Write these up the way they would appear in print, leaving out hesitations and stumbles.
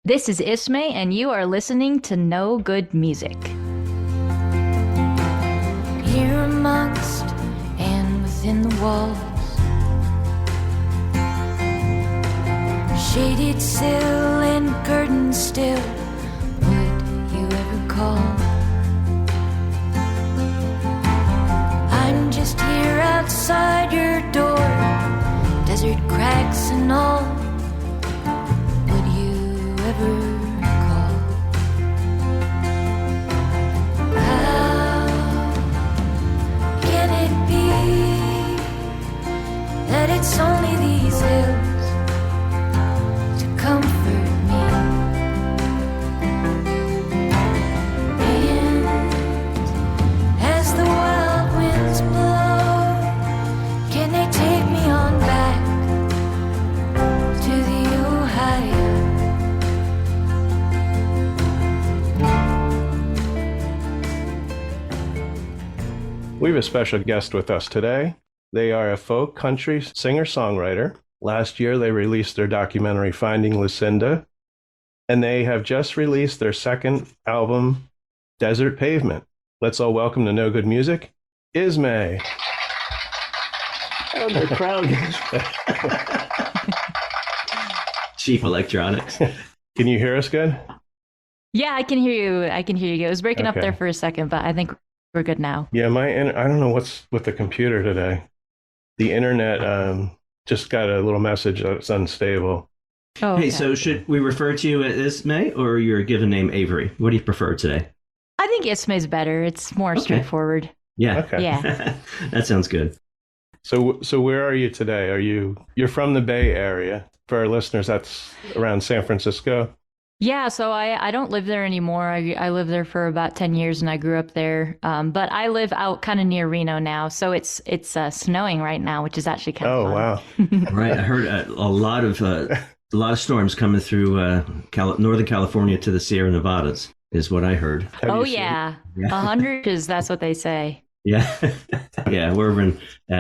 This is Ismay, and you are listening to No Good Music. Here amongst and within the walls, shaded sill and curtains still, would you ever call? I'm just here outside your door, desert cracks and all, would you ever call? How can it be that it's only these hills to comfort me? And as the wild winds blow, can they take me on back to the Ohio? We have a special guest with us today. They are a folk country singer-songwriter. Last year, they released their documentary, Finding Lucinda, and they have just released their second album, Desert Pavement. Let's all welcome to No Good Music, Ismay. Oh, the crowd. Cheap electronics. Can you hear us good? Yeah, I can hear you. It was breaking up Okay. there for a second, but I think we're good now. Yeah, I don't know what's with the computer today. The internet just got a little message that it's unstable. Oh, Hey, okay. so should we refer to you as Ismay or your given name Avery? What do you prefer today? I think Ismay's better. It's more Okay. straightforward. Yeah. Okay. Yeah. That sounds good. So where are you today? You're from the Bay Area. For our listeners, that's around San Francisco. Yeah, so I don't live there anymore. I lived there for about 10 years and I grew up there. But I live out kind of near Reno now. So it's snowing right now, which is actually kind of Oh, fun. wow. Right. I heard a lot of storms coming through Northern California to the Sierra Nevadas is what I heard. Have Oh, you seen- yeah. Yeah. 100 is that's what they say. Yeah. Yeah. We're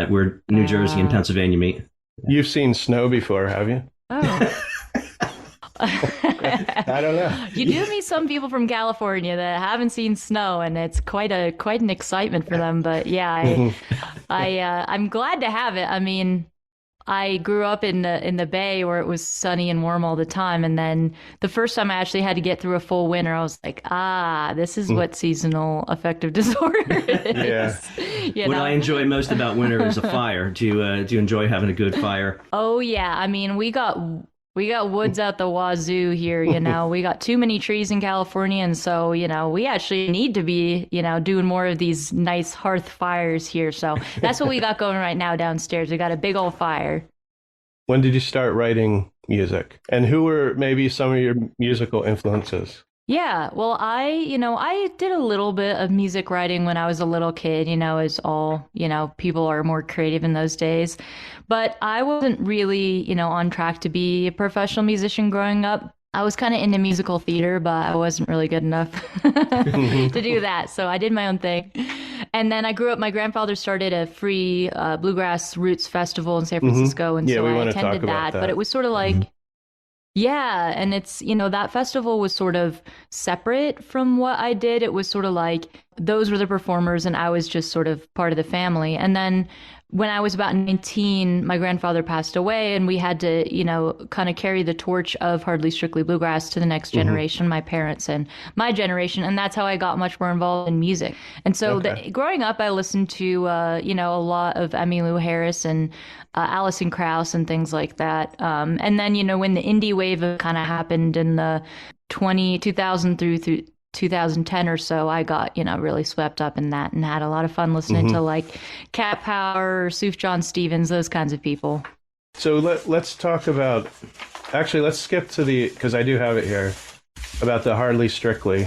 where New Jersey and Pennsylvania meet. You've seen snow before, have you? Oh. I don't know. You do meet some people from California that haven't seen snow, and it's quite an excitement for them. But yeah, I'm glad to have it. I mean, I grew up in the Bay where it was sunny and warm all the time, and then the first time I actually had to get through a full winter, I was like, this is what seasonal affective disorder is. You What know? I enjoy most about winter is a fire. Do you enjoy having a good fire? Oh yeah, I mean we got woods out the wazoo here, you know. We got too many trees in California, and so, you know, we actually need to be, you know, doing more of these nice hearth fires here. So that's what we got going right now downstairs. We got a big old fire. When did you start writing music? And who were maybe some of your musical influences? Yeah, well, I did a little bit of music writing when I was a little kid, you know, as all, you know, people are more creative in those days. But I wasn't really, you know, on track to be a professional musician growing up. I was kind of into musical theater, but I wasn't really good enough to do that. So I did my own thing. And then I grew up, my grandfather started a free bluegrass roots festival in San Francisco. And Yeah, so we I wanna talk attended about that. But it was sort of like, yeah, and it's, you know, that festival was sort of separate from what I did. It was sort of like those were the performers and I was just sort of part of the family. And then when I was about 19, my grandfather passed away and we had to, you know, kind of carry the torch of Hardly Strictly Bluegrass to the next generation, my parents and my generation. And that's how I got much more involved in music. And so growing up, I listened to, you know, a lot of Emmylou Harris and Alison Krauss and things like that. And then, you know, when the indie wave kind of happened in the 2000 through 2010 or so, I got, you know, really swept up in that and had a lot of fun listening to like Cat Power, Suf John Stevens, those kinds of people. So let's talk about, actually, let's skip to because I do have it here, about the Hardly Strictly.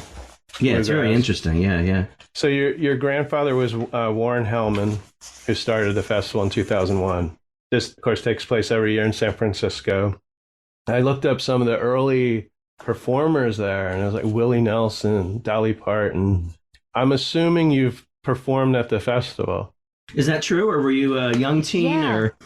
Yeah, it's very Bluegrass. interesting. Yeah. So your grandfather was Warren Hellman, who started the festival in 2001. This, of course, takes place every year in San Francisco. I looked up some of the early performers there, and it was like Willie Nelson, Dolly Parton. I'm assuming you've performed at the festival. Is that true, or were you a young teen, Yeah. or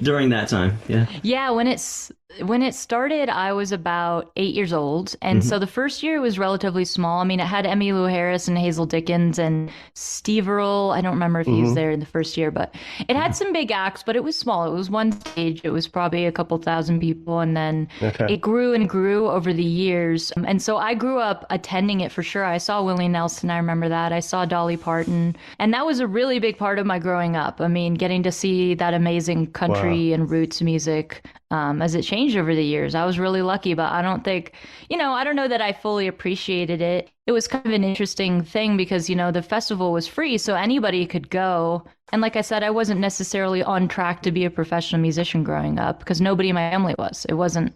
during that time? Yeah. Yeah, when it's When it started, I was about 8 years old. And Hmm. so the first year was relatively small. I mean, it had Emmylou Harris and Hazel Dickens and Steve Earle. I don't remember if he was Hmm. there in the first year, but it had some big acts, but it was small. It was one stage. It was probably a couple thousand people. And then Okay. it grew and grew over the years. And so I grew up attending it for sure. I saw Willie Nelson. I remember that. I saw Dolly Parton. And that was a really big part of my growing up. I mean, getting to see that amazing Wow. country and roots music as it changed over the years. I was really lucky, but I don't think, I don't know that I fully appreciated it. It was kind of an interesting thing because, the festival was free, so anybody could go. And like I said, I wasn't necessarily on track to be a professional musician growing up because nobody in my family was.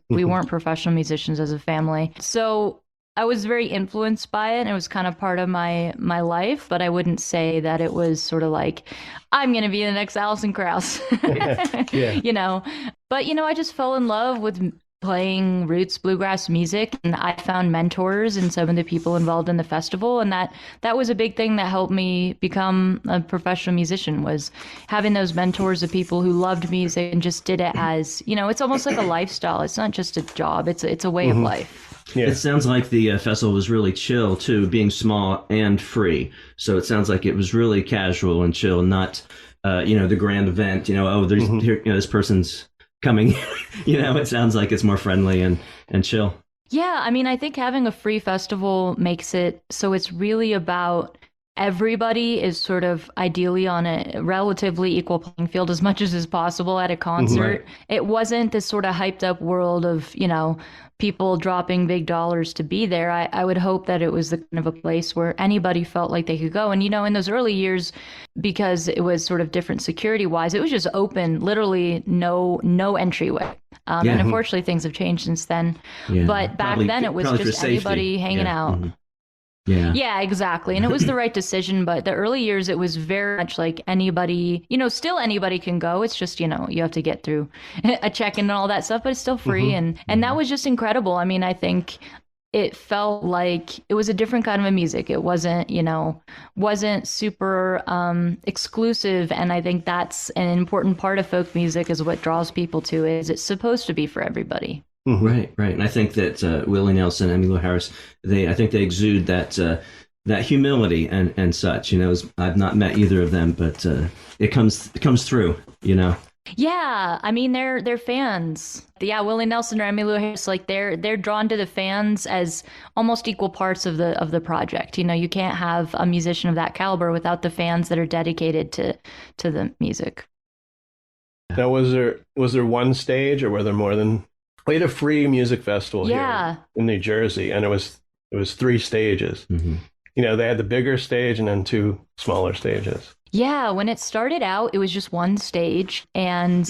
We weren't professional musicians as a family. So I was very influenced by it and it was kind of part of my life, but I wouldn't say that it was sort of like I'm going to be the next Alison Krauss. Yeah. you know, but I just fell in love with playing roots bluegrass music and I found mentors and some of the people involved in the festival and that was a big thing that helped me become a professional musician was having those mentors of people who loved music and just did it as, it's almost like a lifestyle. It's not just a job. It's a way of Hmm. life. Yeah. It sounds like the festival was really chill too, being small and free. So it sounds like it was really casual and chill, not the grand event. Oh, there's Hmm. here, this person's coming. It sounds like it's more friendly and chill. Yeah, I mean, I think having a free festival makes it so it's really about everybody is sort of ideally on a relatively equal playing field as much as is possible at a Hmm. concert. It wasn't this sort of hyped up world of, people dropping big dollars to be there. I would hope that it was the kind of a place where anybody felt like they could go. And, in those early years, because it was sort of different security wise, it was just open, literally no entryway. And Yeah. unfortunately, things have changed since then. Yeah. But back then, it was Probably for just safety. anybody hanging Yeah. out. Mhm. Yeah. Yeah, exactly. And it was the right decision. But the early years, it was very much like anybody, still anybody can go. It's just, you have to get through a check-in and all that stuff, but it's still free. Hmm. And that was just incredible. I mean, I think it felt like it was a different kind of a music. It wasn't super exclusive. And I think that's an important part of folk music is what draws people to it, is it's supposed to be for everybody. Hmm. Right, right. And I think that Willie Nelson, Emmylou Harris, I think they exude that humility and such. I've not met either of them, but it comes through. Yeah, I mean they're fans. Yeah, Willie Nelson or Emmylou Harris, like they're drawn to the fans as almost equal parts of the project. You can't have a musician of that caliber without the fans that are dedicated to the music. Now, was there one stage, or were there more than? We had a free music festival Yeah. here in New Jersey, and it was three stages. Hmm. They had the bigger stage and then two smaller stages. Yeah, when it started out, it was just one stage. And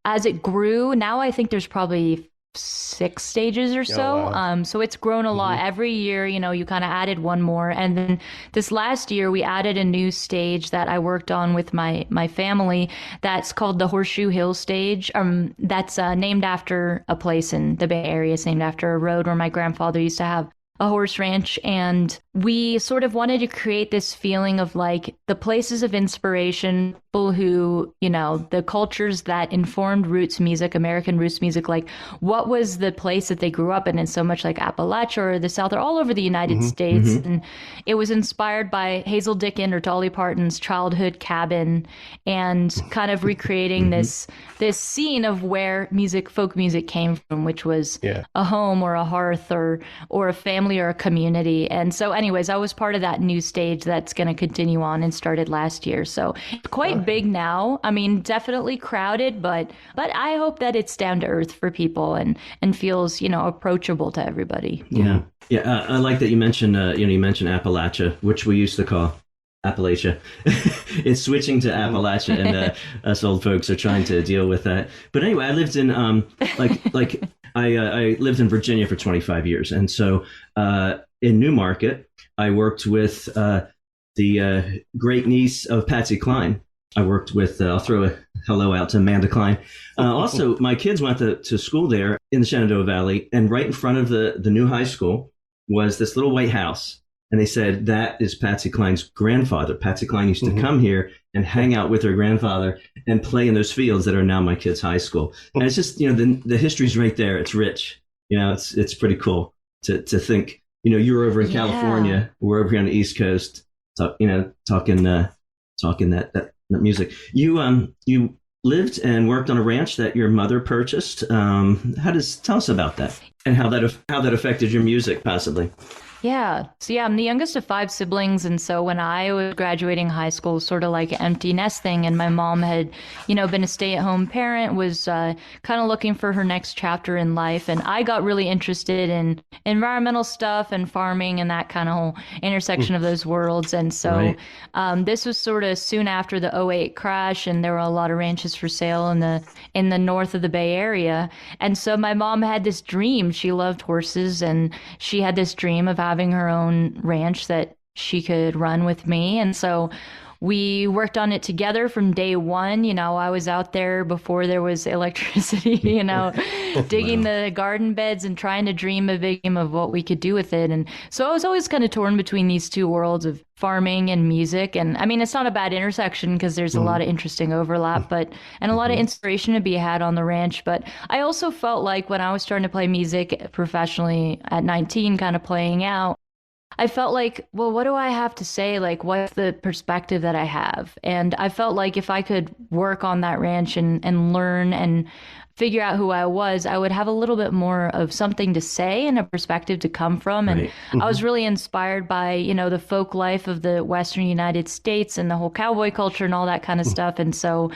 as it grew, now I think there's probably 6 stages or so. Oh, wow. So it's grown a lot. Mhm. Every year, you kind of added one more. And then this last year, we added a new stage that I worked on with my family that's called the Horseshoe Hill stage. That's named after a place in the Bay Area. It's named after a road where my grandfather used to have a horse ranch, and we sort of wanted to create this feeling of like the places of inspiration, people who, the cultures that informed roots music, American roots music, like what was the place that they grew up in, and so much like Appalachia or the South or all over the United States. And it was inspired by Hazel Dickens or Dolly Parton's childhood cabin and kind of recreating this scene of where folk music came from, which was Yeah. a home or a hearth or a family or a community. And so anyways, I was part of that new stage that's going to continue on and started last year. So it's quite big now. I mean, definitely crowded, but I hope that it's down to earth for people and feels, approachable to everybody. Yeah, yeah. I like that you mentioned you mentioned Appalachia, which we used to call Appalachia. It's switching to Appalachia, and us old folks are trying to deal with that. But anyway, I lived in I lived in Virginia for 25 years, and so in Newmarket, I worked with the great niece of Patsy Cline. I worked with. I'll throw a hello out to Amanda Klein. Also, my kids went to school there in the Shenandoah Valley, and right in front of the new high school was this little white house. And they said, that is Patsy Cline's grandfather. Patsy Cline used to come here and hang out with her grandfather and play in those fields that are now my kids' high school. And it's just, the history's right there. It's rich. It's pretty cool to think, you're over in California, we're over here on the East Coast, talking that music. You lived and worked on a ranch that your mother purchased. Tell us about that and how that affected your music possibly. Yeah. So I'm the youngest of 5 siblings. And so when I was graduating high school, sort of like empty nesting, and my mom had, been a stay-at-home parent, was kind of looking for her next chapter in life. And I got really interested in environmental stuff and farming and that kind of whole intersection of those worlds. And so this was sort of soon after the '08 crash, and there were a lot of ranches for sale in the north of the Bay Area. And so my mom had this dream. She loved horses, and she had this dream of having her own ranch that she could run with me. And so we worked on it together from day one. I was out there before there was electricity, digging the garden beds and trying to dream a big game of what we could do with it. And so I was always kind of torn between these two worlds of farming and music. And I mean, it's not a bad intersection because there's a lot of interesting overlap, and a lot of inspiration to be had on the ranch. But I also felt like when I was starting to play music professionally at 19, kind of playing out, I felt like, well, what do I have to say? Like, what's the perspective that I have? And I felt like if I could work on that ranch and learn and figure out who I was, I would have a little bit more of something to say and a perspective to come from. And I was really inspired by, the folk life of the Western United States and the whole cowboy culture and all that kind of stuff. And so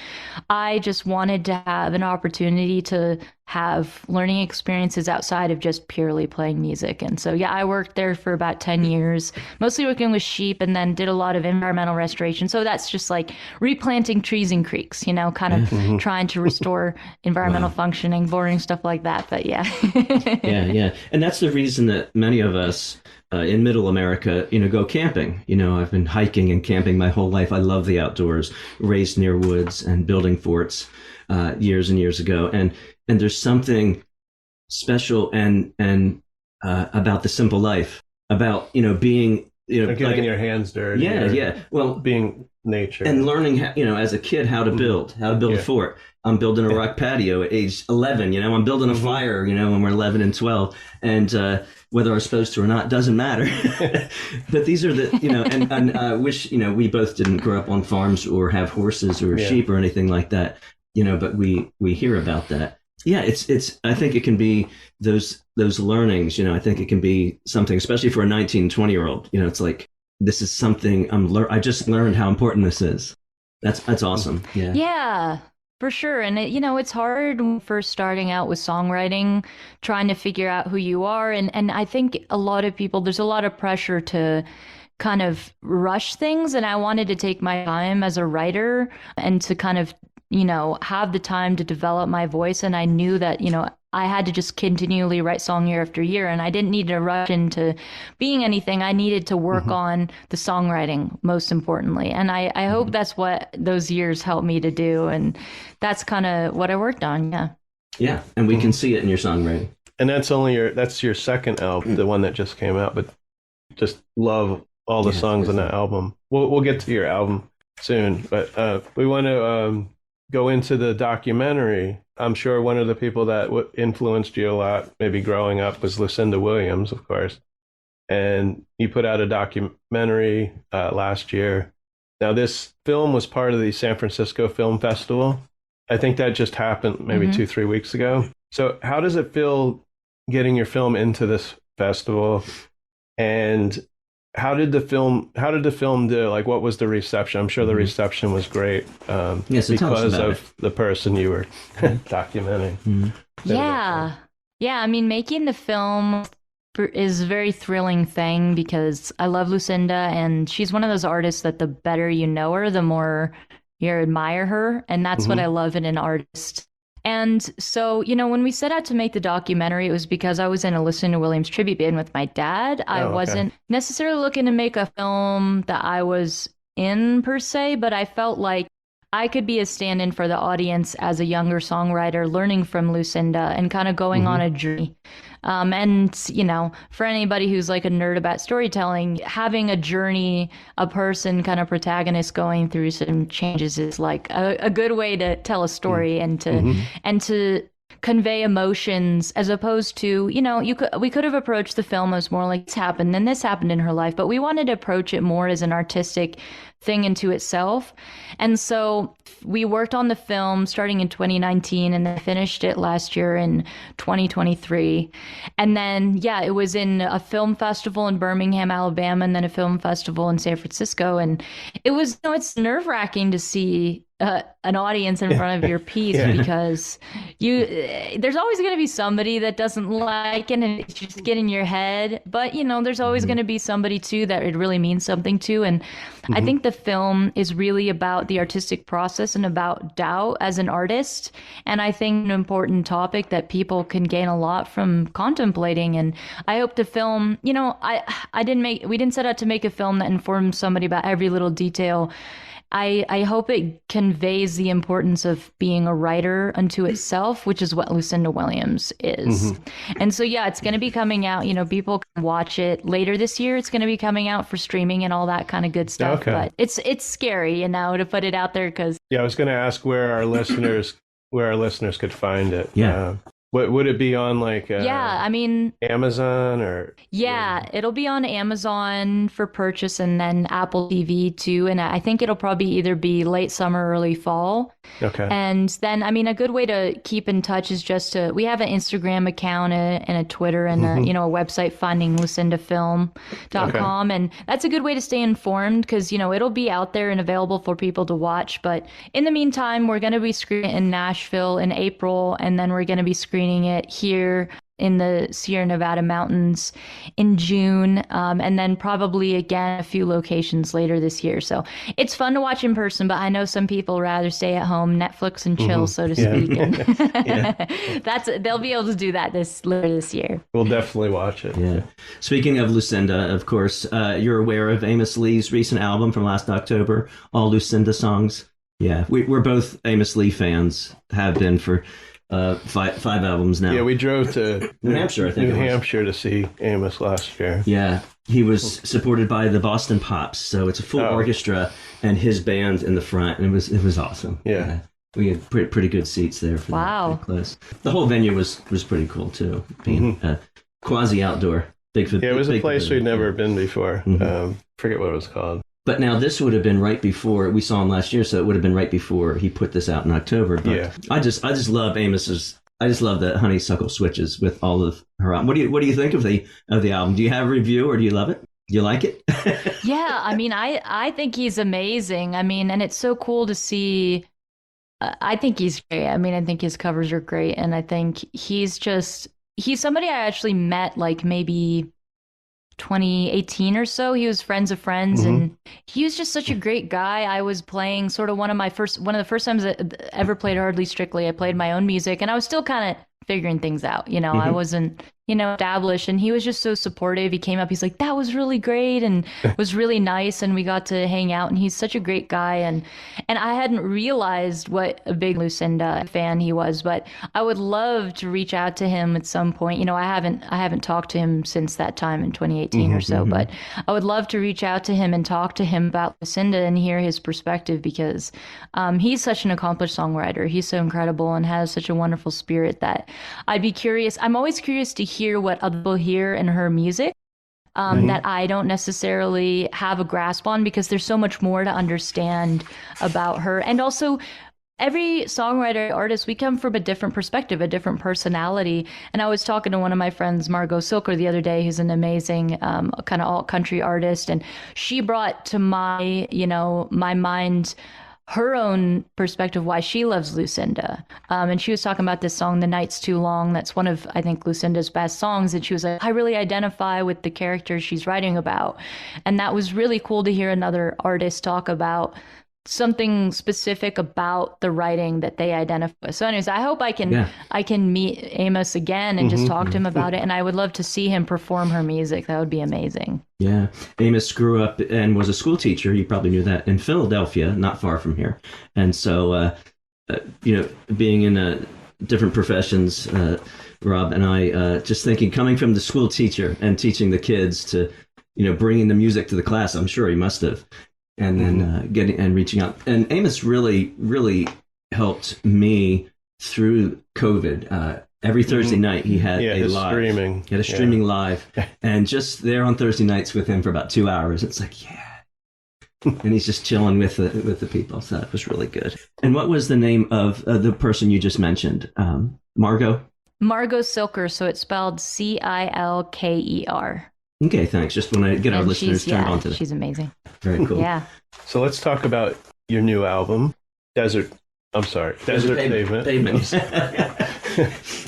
I just wanted to have an opportunity to have learning experiences outside of just purely playing music. And so, I worked there for about 10 years, mostly working with sheep, and then did a lot of environmental restoration. So that's just like replanting trees and creeks, kind of trying to restore environmental functioning, boring stuff like that. But yeah. And that's the reason that many of us in middle America, go camping. I've been hiking and camping my whole life. I love the outdoors, raised near woods and building forts years and years ago. And there's something special and about the simple life, about being getting your hands dirty. Well, being nature and learning how, as a kid how to build a fort. I'm building a rock patio at age 11. I'm building a fire. When we're 11 and 12, and whether I'm supposed to or not doesn't matter. But these are the and I wish we both didn't grow up on farms or have horses or sheep or anything like that. But we hear about that. Yeah, it's. I think it can be those learnings. I think it can be something, especially for a 19, 20-year-old. It's like, this is something I just learned how important this is. That's awesome. Yeah. Yeah, for sure. And it's hard when first starting out with songwriting, trying to figure out who you are. And I think a lot of people, there's a lot of pressure to kind of rush things. And I wanted to take my time as a writer and to kind of have the time to develop my voice. And I knew that, I had to just continually write song year after year. And I didn't need to rush into being anything. I needed to work on the songwriting, most importantly. And I hope that's what those years helped me to do. And that's kind of what I worked on. Yeah. Yeah. And we can see it in your songwriting. And that's your second album, the one that just came out, but just love all the songs on that album. We'll get to your album soon, but we want to go into the documentary. I'm sure one of the people that influenced you a lot, maybe growing up, was Lucinda Williams, of course. And you put out a documentary last year. Now, this film was part of the San Francisco Film Festival. I think that just happened maybe 2-3 weeks ago. So how does it feel getting your film into this festival? And how did the film do? Like, what was the reception? I'm sure the reception was great because of the person you were documenting. Yeah. I mean, making the film is a very thrilling thing because I love Lucinda, and she's one of those artists that the better you know her, the more you admire her. And that's what I love in an artist. And so, when we set out to make the documentary, it was because I was in a Lucinda Williams tribute band with my dad. I wasn't necessarily looking to make a film that I was in per se, but I felt like I could be a stand-in for the audience as a younger songwriter, learning from Lucinda and kind of going on a journey And, for anybody who's like a nerd about storytelling, having a journey, a person kind of protagonist going through some changes is like a good way to tell a story and to convey emotions, as opposed to, we could have approached the film as more like this happened and this happened in her life, but we wanted to approach it more as an artistic thing into itself. And so we worked on the film starting in 2019 and then finished it last year in 2023. And then, it was in a film festival in Birmingham, Alabama, and then a film festival in San Francisco. And it was, it's nerve-wracking to see an audience in front of your piece because there's always going to be somebody that doesn't like it and it's just get in your head. But, there's always going to be somebody too that it really means something to. And I think the film is really about the artistic process and about doubt as an artist. And I think an important topic that people can gain a lot from contemplating. And I hope the film, we didn't set out to make a film that informs somebody about every little detail. I hope it conveys the importance of being a writer unto itself, which is what Lucinda Williams is. And so, it's going to be coming out, people can watch it later this year. It's going to be coming out for streaming and all that kind of good stuff. Okay. But it's scary, to put it out there because. Yeah, I was going to ask where our listeners could find it. Yeah. What would it be on, like Amazon or? Yeah, it'll be on Amazon for purchase and then Apple TV too. And I think it'll probably either be late summer, early fall. Okay. And then, a good way to keep in touch is just we have an Instagram account and a Twitter and a website, findinglucindafilm.com. Okay. And that's a good way to stay informed because, it'll be out there and available for people to watch. But in the meantime, we're going to be screening it in Nashville in April, and then we're going to be screening it here in the Sierra Nevada mountains in June, and then probably again a few locations later this year. So it's fun to watch in person, but I know some people rather stay at home, Netflix and chill, so to speak. And they'll be able to do that later this year. We'll definitely watch it. Yeah. Speaking of Lucinda, of course, you're aware of Amos Lee's recent album from last October, all Lucinda songs. Yeah, we're both Amos Lee fans, have been for five albums now. Yeah, we drove to New Hampshire, I think. New Hampshire to see Amos last year. Yeah, he was supported by the Boston Pops, so it's a full orchestra and his band in the front, and it was awesome. Yeah. We had pretty good seats there. Wow. Close. The whole venue was pretty cool too, being quasi outdoor. It was a place we'd never been before. Forget what it was called. But now this would have been right before we saw him last year, so it would have been right before he put this out in October. But I just love Amos's. I just love the honeysuckle switches with all of her. What do you think of the album? Do you have a review or do you love it? Do you like it? Yeah, I think he's amazing. And it's so cool to see. I think he's great. I think his covers are great, and I think he's somebody I actually met like maybe 2018 or so. He was friends of friends, and he was just such a great guy. I was playing sort of one of the first times I ever played Hardly Strictly. I played my own music, and I was still kind of figuring things out. I wasn't, established, and he was just so supportive. He came up, he's like, that was really great, and was really nice, and we got to hang out, and he's such a great guy, and I hadn't realized what a big Lucinda fan he was, but I would love to reach out to him at some point. I haven't talked to him since that time in 2018 or so, but I would love to reach out to him and talk to him about Lucinda and hear his perspective, because he's such an accomplished songwriter. He's so incredible and has such a wonderful spirit that I'd be curious. I'm always curious to hear what other people hear in her music that I don't necessarily have a grasp on, because there's so much more to understand about her. And also, every songwriter, artist, we come from a different perspective, a different personality. And I was talking to one of my friends, Margot Silker, the other day, who's an amazing kind of alt country artist. And she brought to my mind her own perspective why she loves Lucinda. And she was talking about this song, The Night's Too Long. That's one of, I think, Lucinda's best songs. And she was like, I really identify with the character she's writing about. And that was really cool to hear another artist talk about something specific about the writing that they identify with. So anyways, I hope I can meet Amos again and just talk to him about it. And I would love to see him perform her music. That would be amazing. Yeah. Amos grew up and was a school teacher. You probably knew that, in Philadelphia, not far from here. And so, being in different professions, Rob and I, just thinking, coming from the school teacher and teaching the kids to, bringing the music to the class, I'm sure he must have, and then getting and reaching out. And Amos really, really helped me through COVID. Every Thursday night he had a live streaming. He had a streaming live, and just there on Thursday nights with him for about 2 hours. It's like, and he's just chilling with the people. So that was really good. And what was the name of the person you just mentioned? Margot Silker. So it's spelled Cilker. Okay, thanks. Just want to get our listeners turned on to that. She's amazing. Very cool. Yeah. So let's talk about your new album, Desert Pavement.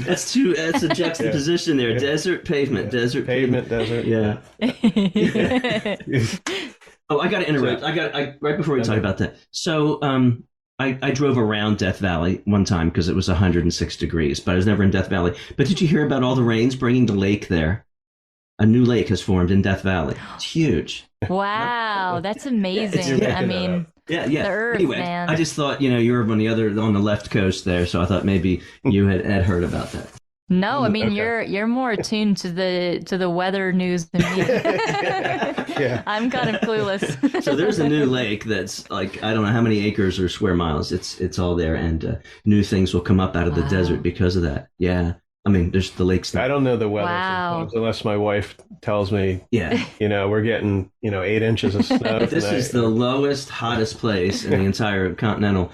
That's a juxtaposition there. Desert Pavement. Desert Pavement. Desert. Yeah. Oh, I got to interrupt. Right before we talk about that. So, I drove around Death Valley one time because it was 106 degrees, but I was never in Death Valley. But did you hear about all the rains bringing the lake there? A new lake has formed in Death Valley. It's huge. Wow, that's amazing. Yeah. The earth, anyway, man. I just thought, you were on the left coast there, so I thought maybe you had heard about that. No, I mean you're more attuned to the weather news than me. Yeah. I'm kind of clueless. So there's a new lake that's like, I don't know how many acres or square miles. It's all there, and new things will come up out of the desert because of that. Yeah. I mean, there's the lakes. I don't know the weather sometimes unless my wife tells me. Yeah, we're getting 8 inches of snow. This is the lowest, hottest place in the entire continental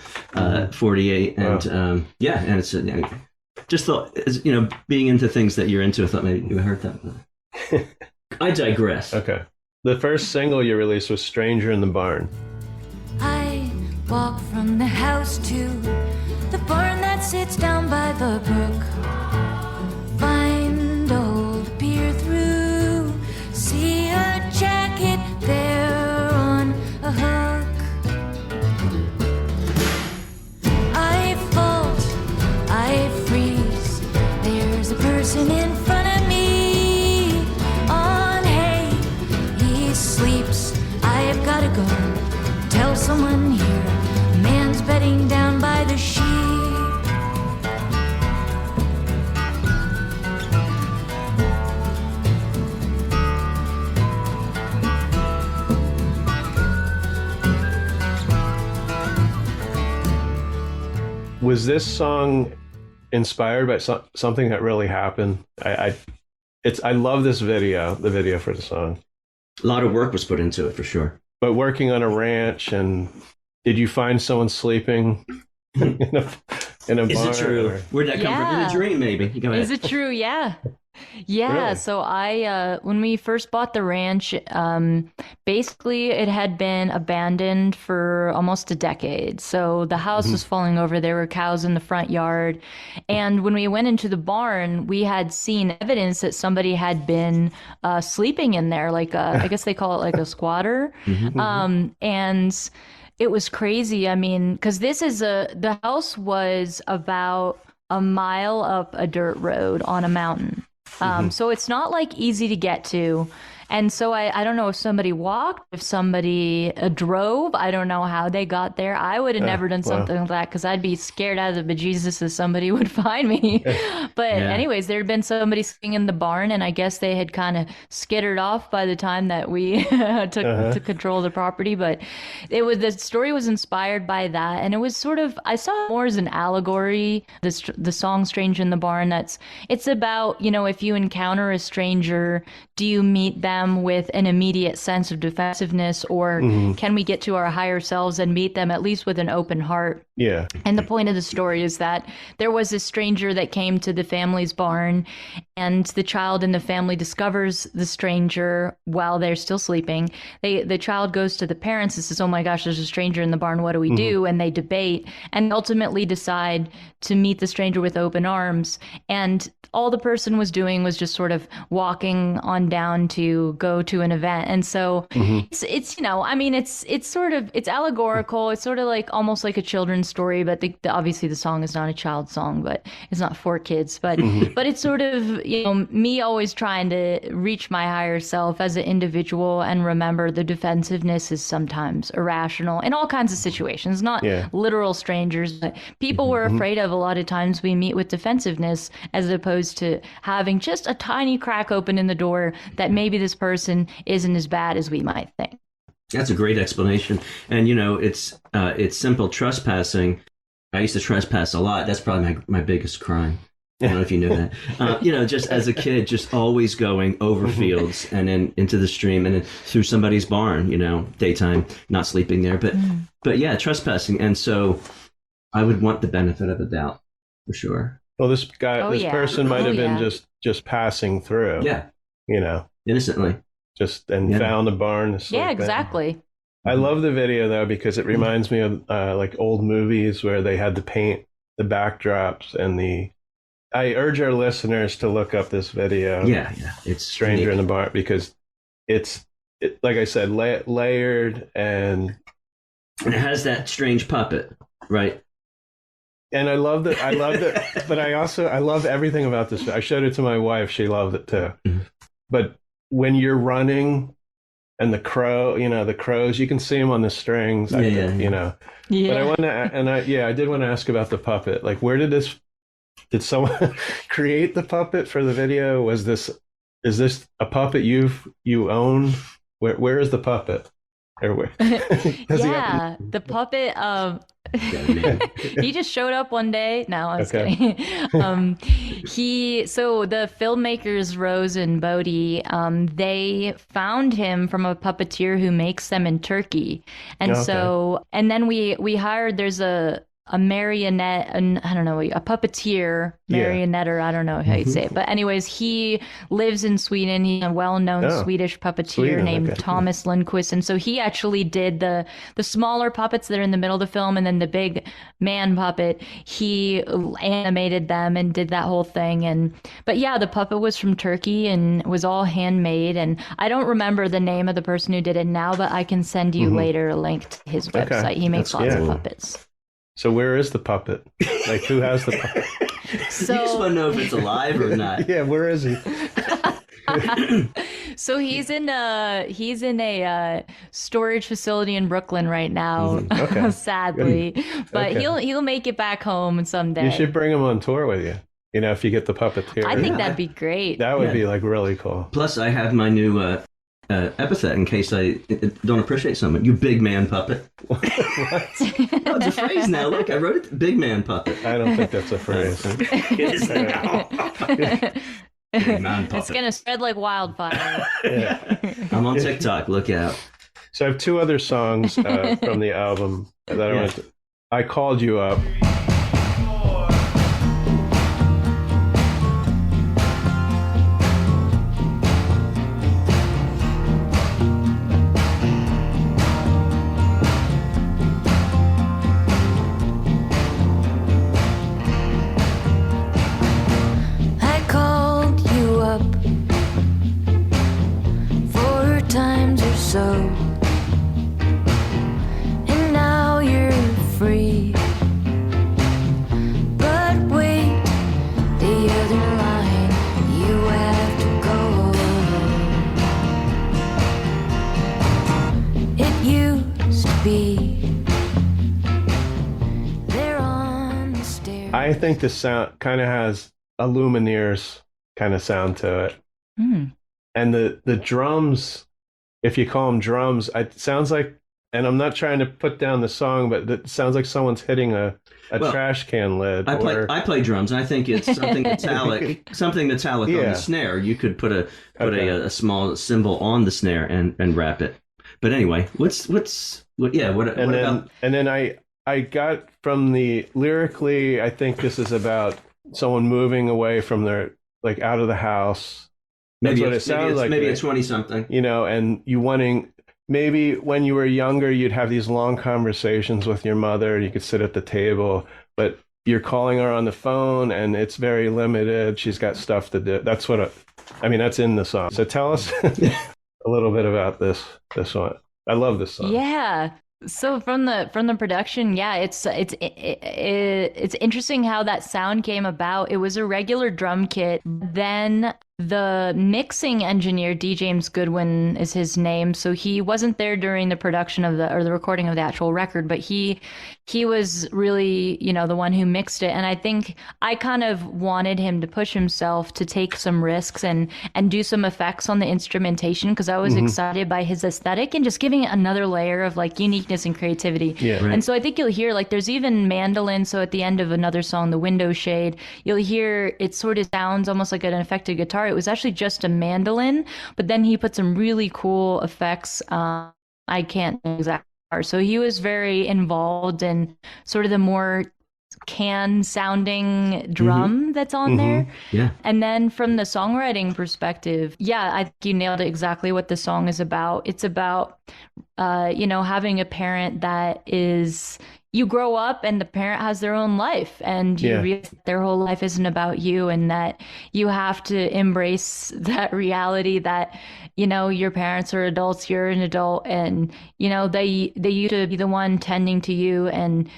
48, and and it's just thought, being into things that you're into, I thought maybe you heard that. I digress. Okay, the first single you released was "Stranger in the Barn." I walk from the house to the barn that sits down by the brook. Find old peer through, see a jacket there on a hook. I fault, I freeze, there's a person in front of me on hay, he sleeps, I've gotta go, tell someone here, a man's bedding down by the sheep. Was this song inspired by something that really happened? I love this video, the video for the song. A lot of work was put into it, for sure. But working on a ranch, and did you find someone sleeping in a barn? Is it true? Where'd that come from? In a dream, maybe? Go ahead. Is it true? Yeah. Yeah, Really? so when we first bought the ranch, basically it had been abandoned for almost a decade. So the house was falling over. There were cows in the front yard. And when we went into the barn, we had seen evidence that somebody had been sleeping in there, like I guess they call it like a squatter. And it was crazy. I mean, because the house was about a mile up a dirt road on a mountain. So it's not like easy to get to. And so I don't know if somebody walked, if somebody drove. I don't know how they got there. I would have never done something like that because I'd be scared out of the bejesus if somebody would find me. But anyways, there had been somebody sleeping in the barn, and I guess they had kind of skittered off by the time that we took control of the property. But the story was inspired by that, and it was sort of, I saw it more as an allegory. The song "Stranger in the Barn." It's about, if you encounter a stranger, do you meet them with an immediate sense of defensiveness, or can we get to our higher selves and meet them at least with an open heart? Yeah. And the point of the story is that there was a stranger that came to the family's barn, and the child in the family discovers the stranger while they're still sleeping. The child goes to the parents and says, "Oh my gosh, there's a stranger in the barn. What do we do?" And they debate and ultimately decide to meet the stranger with open arms. And all the person was doing was just sort of walking on down to go to an event. And so it's allegorical. It's sort of like almost like a children's story, but obviously the song is not a child song, but it's not for kids. But but it's sort of, me always trying to reach my higher self as an individual and remember the defensiveness is sometimes irrational in all kinds of situations, not literal strangers, but people we're afraid of. A lot of times we meet with defensiveness as opposed to having just a tiny crack open in the door that maybe this person isn't as bad as we might think. That's a great explanation. And, it's simple trespassing. I used to trespass a lot. That's probably my biggest crime. I don't know if you know that. Just as a kid, just always going over fields and then into the stream and then through somebody's barn, daytime, not sleeping there. But yeah, trespassing. And so I would want the benefit of the doubt for sure. Well, this person might have been just passing through. Yeah. Innocently. Found the barn. Yeah, exactly. I love the video though, because it reminds me of like old movies where they had to paint the backdrops and I urge our listeners to look up this video. Yeah. It's Stranger unique. in the Barn, because it's like I said, layered and it has that strange puppet, right? And I loved it, but I love everything about this. I showed it to my wife. She loved it too. But when you're running and the crows, you can see them on the strings. Yeah. But I did want to ask about the puppet. Like, did someone create the puppet for the video? Is this a puppet you own? Where is the puppet? Or where? The puppet, he just showed up one day. No, I'm just kidding. So the filmmakers Rose and Bodie, they found him from a puppeteer who makes them in Turkey, and and then we hired. There's a marionette, I don't know, a puppeteer, marionette, I don't know how you say it. But anyways, he lives in Sweden. He's a well-known Swedish puppeteer named Thomas Lindquist. And so he actually did the smaller puppets that are in the middle of the film, and then the big man puppet, he animated them and did that whole thing. But yeah, the puppet was from Turkey and was all handmade. And I don't remember the name of the person who did it now, but I can send you later a link to his website. He makes lots of puppets. So where is the puppet? Like, who has the puppet? So, you just want to know if it's alive or not. Yeah, where is he? So he's in a storage facility in Brooklyn right now, sadly. But he'll make it back home someday. You should bring him on tour with you. If you get the puppeteer. I think that'd be great. That would be like really cool. Plus, I have my new epithet in case I don't appreciate someone. You big man puppet. What? No, it's a phrase now. Look, I wrote it. Big man puppet. I don't think that's a phrase. It is now. Big man puppet. It's gonna spread like wildfire. I'm on TikTok. Look out. So I have two other songs from the album that I want to. I Called You Up. And now you're free. But wait, the other line, you have to go. It used to be there on the stairs. I think this sound kind of has a Lumineers kind of sound to it. And the drums, if you call them drums, it sounds like, and I'm not trying to put down the song, but it sounds like someone's hitting a trash can lid. I play drums, and I think it's something metallic, on the snare. You could put a small cymbal on the snare and wrap it. But anyway, what about? And then I got from the lyrically, I think this is about someone moving away from their, like, out of the house. That's what it sounds like. Maybe it's 20-something. And you wanting, maybe when you were younger, you'd have these long conversations with your mother, and you could sit at the table, but you're calling her on the phone, and it's very limited. She's got stuff to do. That's that's in the song. So tell us a little bit about this one. I love this song. Yeah. So from the production, yeah, it's interesting how that sound came about. It was a regular drum kit. Then the mixing engineer, D. James Goodwin is his name. So he wasn't there during the production of the recording of the actual record, but he was really, the one who mixed it. And I think I kind of wanted him to push himself to take some risks and do some effects on the instrumentation because I was excited by his aesthetic and just giving it another layer of like uniqueness and creativity. Yeah. Right. And so I think you'll hear like there's even mandolin. So at the end of another song, The Window Shade, you'll hear it sort of sounds almost like an affected guitar. It was actually just a mandolin, but then he put some really cool effects. I can't exactly. So he was very involved in sort of the more can sounding drum that's on there. Yeah. And then from the songwriting perspective, yeah, I think you nailed it exactly what the song is about. It's about, having a parent that is, you grow up and the parent has their own life and you realize their whole life isn't about you and that you have to embrace that reality that, your parents are adults, you're an adult and, they used to be the one tending to you and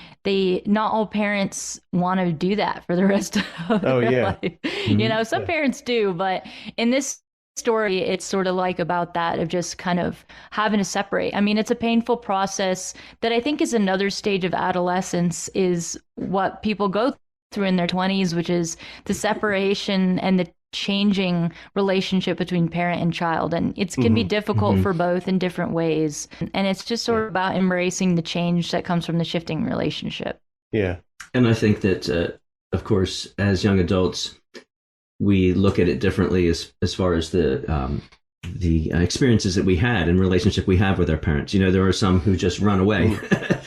not all parents want to do that for the rest of their life. Some parents do, but in this story, it's sort of like about that of just kind of having to separate. I mean, it's a painful process that I think is another stage of adolescence is what people go through in their 20s, which is the separation and the changing relationship between parent and child. And it can be difficult for both in different ways. And it's just sort of about embracing the change that comes from the shifting relationship. Yeah. And I think that, of course, as young adults, we look at it differently as far as the experiences that we had and relationship we have with our parents. There are some who just run away.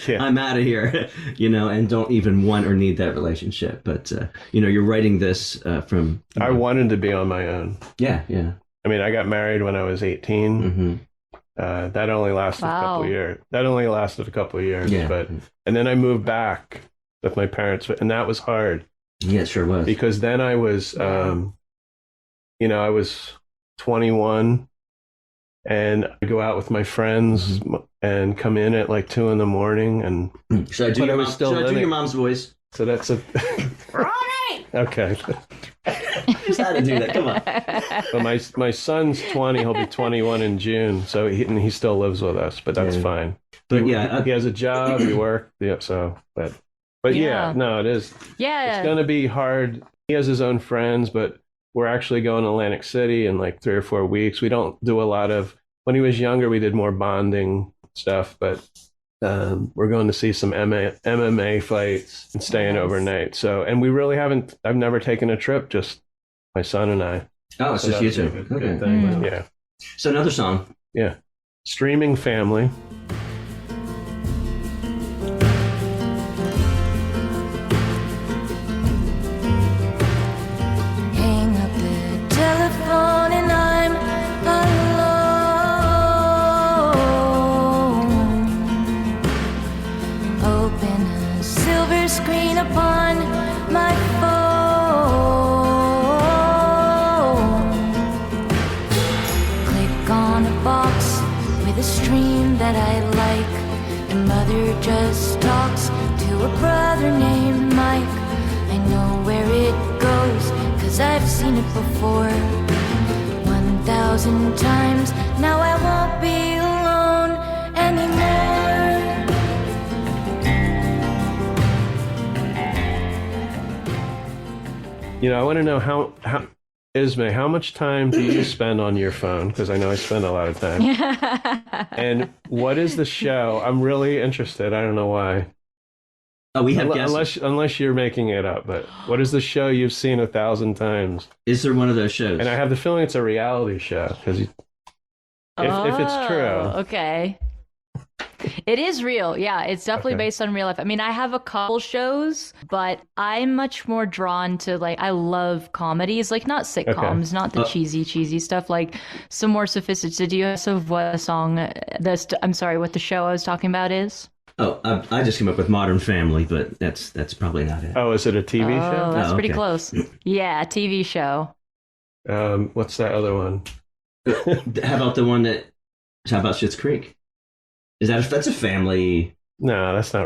I'm out of here, and don't even want or need that relationship. But, you're writing this from... I wanted to be on my own. Yeah, yeah. I mean, I got married when I was 18. That only lasted a couple of years. Yeah. And then I moved back with my parents, and that was hard. Yeah, it sure was. Because then I was, I was 21 and I go out with my friends and come in at like 2 a.m. and should I do your mom's voice? So that's a okay. Just had to do that. Come on. But my son's 20. He'll be 21 in June. So he still lives with us, but that's fine. But he has a job. He works. Yeah. So, but no, it is. Yeah. It's going to be hard. He has his own friends, but we're actually going to Atlantic City in like 3 or 4 weeks. We don't do a lot of, when he was younger, we did more bonding stuff, but we're going to see some MMA fights and staying overnight. So, and we really I've never taken a trip, just my son and I. Oh, it's just you two. Good thing. Yeah. So another song. Yeah. Streaming Family. That I like, and mother just talks to a brother named Mike. I know where it goes, 'cause I've seen it before 1,000 times. Now I won't be alone anymore. I want to know how Ismay, how much time do you spend on your phone? Because I know I spend a lot of time. And what is the show? I'm really interested. I don't know why. Oh, we have guesses. Unless you're making it up. But what is the show you've seen 1,000 times? Is there one of those shows? And I have the feeling it's a reality show. Because if it's true. Okay. It is real. Yeah, it's definitely based on real life. I mean, I have a couple shows, but I'm much more drawn to I love comedies, like not sitcoms, not the cheesy stuff, like some more sophisticated. Do you know what a song, what the show I was talking about is? Oh, I just came up with Modern Family, but that's probably not it. Oh, is it a TV show? Oh, that's pretty close. Yeah, TV show. What's that other one? How about Schitt's Creek? That's a family? No, that's not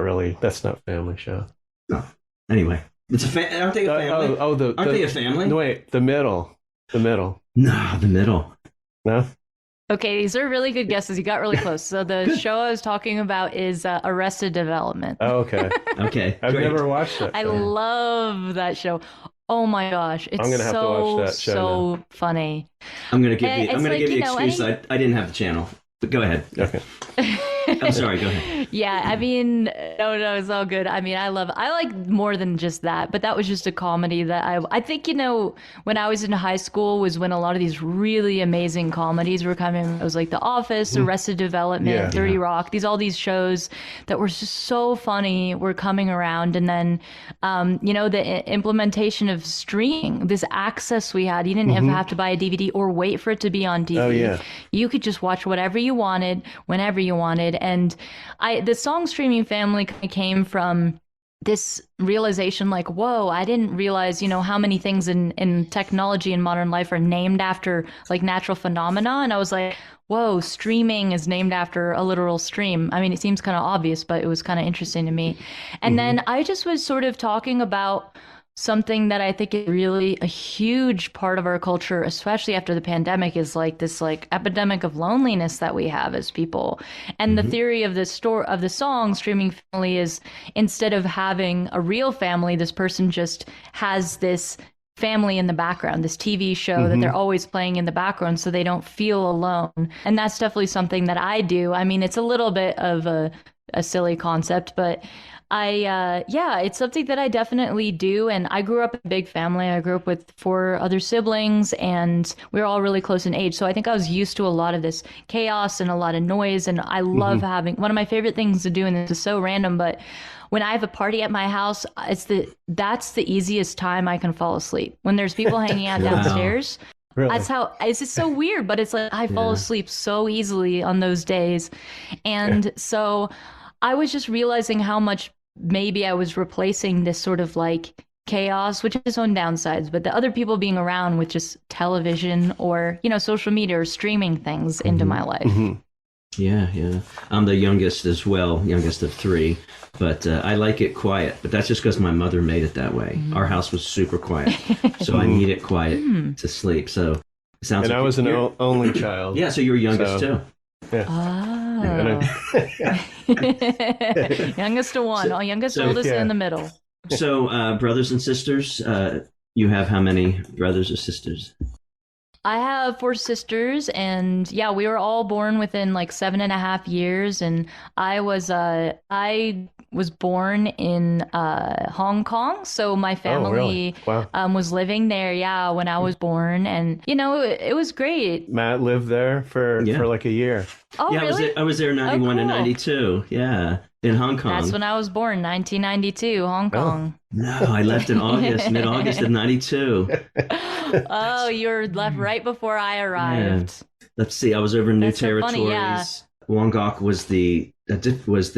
family show. No. Anyway, aren't they a family? Aren't they a family? No, wait, the middle. No, the middle. No? Okay, these are really good guesses. You got really close. So the show I was talking about is Arrested Development. Oh, okay. Okay. I've great. never watched it. I love that show. Oh my gosh, it's I'm gonna have to watch that show so funny. I'm gonna give you the excuse. Any... I didn't have the channel. But go ahead. Okay. I'm sorry, go ahead. Yeah, I mean, no, it's all good. I mean, I like more than just that, but that was just a comedy that I think, when I was in high school was when a lot of these really amazing comedies were coming. It was like The Office, Arrested Development, Dirty Rock, all these shows that were just so funny were coming around. And then, the implementation of streaming, this access we had, you didn't ever have to buy a DVD or wait for it to be on TV. Oh, yeah. You could just watch whatever you wanted, whenever you wanted. And the song streaming family kind of came from this realization like, whoa, I didn't realize, how many things in technology and modern life are named after like natural phenomena. And I was like, whoa, streaming is named after a literal stream. I mean, it seems kind of obvious, but it was kind of interesting to me. And then I just was sort of talking about something that I think is really a huge part of our culture, especially after the pandemic, is like this like epidemic of loneliness that we have as people. And the theory of the song streaming family is instead of having a real family, this person just has this family in the background, this TV show that they're always playing in the background so they don't feel alone. And that's definitely something that I do. I mean, it's a little bit of a silly concept, but it's something that I definitely do. And I grew up in a big family. I grew up with 4 other siblings and we were all really close in age. So I think I was used to a lot of this chaos and a lot of noise. And I love having, one of my favorite things to do, and this is so random, but when I have a party at my house, that's the easiest time I can fall asleep. When there's people hanging out downstairs. Really? That's how, it's just so weird, but it's like I fall asleep so easily on those days. And so I was just realizing how much maybe I was replacing this sort of like chaos, which has its own downsides, but the other people being around with just television or, social media or streaming things into my life. Yeah. I'm the youngest as well, youngest of 3, but I like it quiet. But that's just because my mother made it that way. Our house was super quiet, so I need it quiet to sleep. So it sounds. And like I was an only child. Yeah, so you were youngest too. Yeah. Youngest to one, oldest in the middle. So brothers and sisters, you have how many brothers or sisters? I have 4 sisters, and we were all born within like 7.5 years. And I was born in Hong Kong, so my family was living there, when I was born, and it was great. Matt lived there for like a year. Oh, yeah, really? I was there 91 and 92. Yeah, in Hong Kong. That's when I was born, 1992, Hong Kong. No, I left in mid-August of 92. Oh, you were left right before I arrived. Yeah. Let's see, I was over in New Territories. So funny, Wongok was the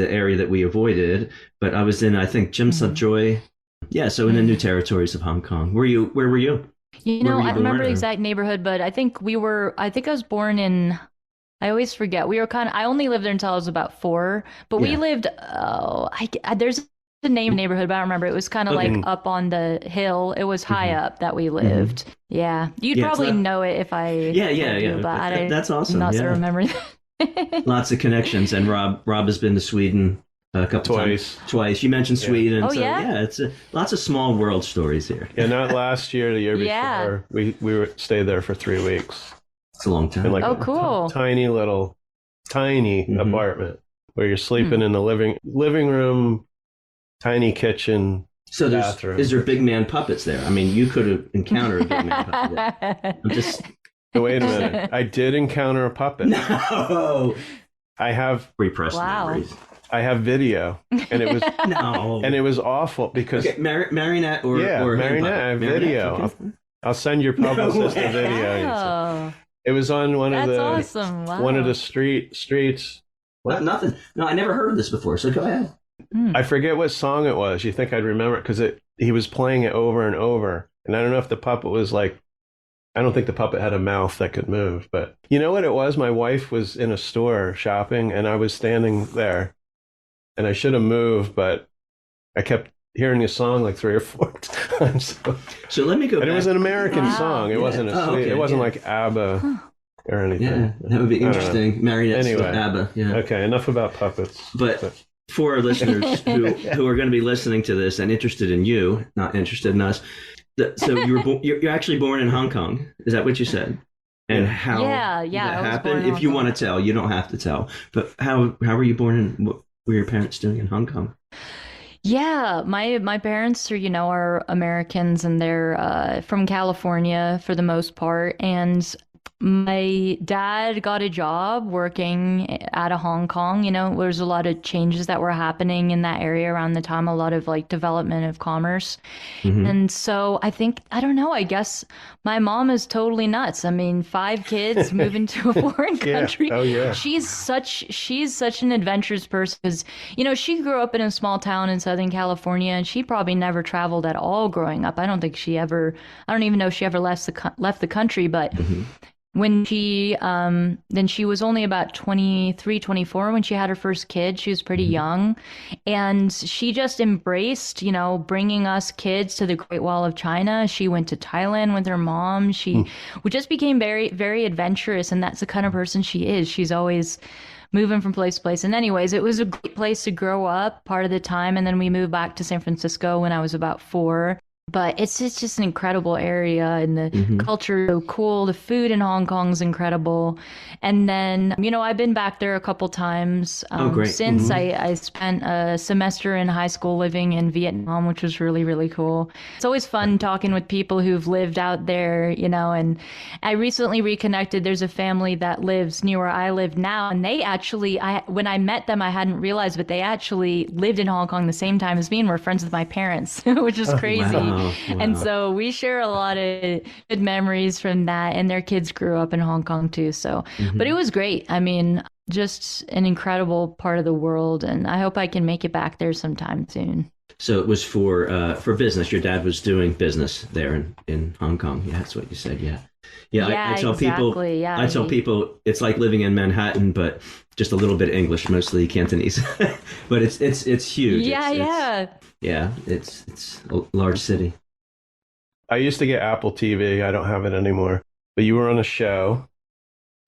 area that we avoided, but I was in, I think, Chim Sat Joy. Yeah, so in the New Territories of Hong Kong. Where were you? I don't remember the exact neighborhood, but I think I was born in, I always forget. I only lived there until I was about 4, but we lived, there's a neighborhood, but I don't remember. It was kind of like up on the hill. It was high up that we lived. Yeah. You'd probably know it if I Yeah. But that's awesome. Not to remember that. Lots of connections. And Rob has been to Sweden a couple times. Twice. You mentioned Sweden. Oh, so, yeah? It's lots of small world stories here. Yeah, not last year, the year before. We stayed there for 3 weeks. It's a long time. In like cool. Tiny apartment where you're sleeping in the living room, tiny kitchen. So bathroom. Is there big man puppets there? I mean, you could have encountered a big man puppet there. I'm just... Wait a minute. I did encounter a puppet. No. I have repressed memories. I have video, and it was and it was awful because Marionette or Marionette. I have video. Okay. I'll send your publicist a video. Wow. It was on one of awesome. Wow. one of the streets. What? Nothing. No, I never heard of this before. So go ahead. I forget what song it was. You think I'd remember it because he was playing it over and over, and I don't know if the puppet was like I don't think the puppet had a mouth that could move, but you know what it was? My wife was in a store shopping and I was standing there and I should have moved, but I kept hearing a song like 3 or 4 times. So let me go and back. it was an American song. It Yeah. wasn't it wasn't like ABBA or anything. Yeah, that would be interesting. Marionettes Anyway. with ABBA. Yeah. Okay, enough about puppets. But for our listeners who are going to be listening to this and interested in you, not interested in us, so you're actually born in Hong Kong. Is that what you said? And how Yeah, that I was born happened? in If you Hong want to tell, you don't have to tell. But how were you born and what were your parents doing in Hong Kong? Yeah, my parents are Americans and they're from California for the most part. And my dad got a job working out of Hong Kong. There's a lot of changes that were happening in that area around the time, a lot of like development of commerce. Mm-hmm. And so I don't know, I guess my mom is totally nuts. I mean, 5 kids moving to a foreign country. Yeah. Oh, yeah. She's such an adventurous person because, she grew up in a small town in Southern California and she probably never traveled at all growing up. I don't even know if she ever left the country, but when then she was only about 23, 24 when she had her first kid. She was pretty young. And she just embraced, bringing us kids to the Great Wall of China. She went to Thailand with her mom. She just became very, very adventurous. And that's the kind of person she is. She's always moving from place to place. And anyways, it was a great place to grow up part of the time. And then we moved back to San Francisco when I was about 4. But it's just an incredible area and the culture is so cool. The food in Hong Kong is incredible. And then, I've been back there a couple times since. I spent a semester in high school living in Vietnam, which was really, really cool. It's always fun talking with people who've lived out there, and I recently reconnected. There's a family that lives near where I live now. And they actually, when I met them, I hadn't realized, but they actually lived in Hong Kong the same time as me and were friends with my parents, which is crazy. Wow. And so we share a lot of good memories from that. And their kids grew up in Hong Kong too. So, but it was great. I mean, just an incredible part of the world. And I hope I can make it back there sometime soon. So it was for business. Your dad was doing business there in Hong Kong. Yeah, that's what you said. Yeah. Yeah, I tell people. Yeah, I tell people it's like living in Manhattan, but just a little bit English, mostly Cantonese. But it's huge. Yeah. It's a large city. I used to get Apple TV. I don't have it anymore. But you were on a show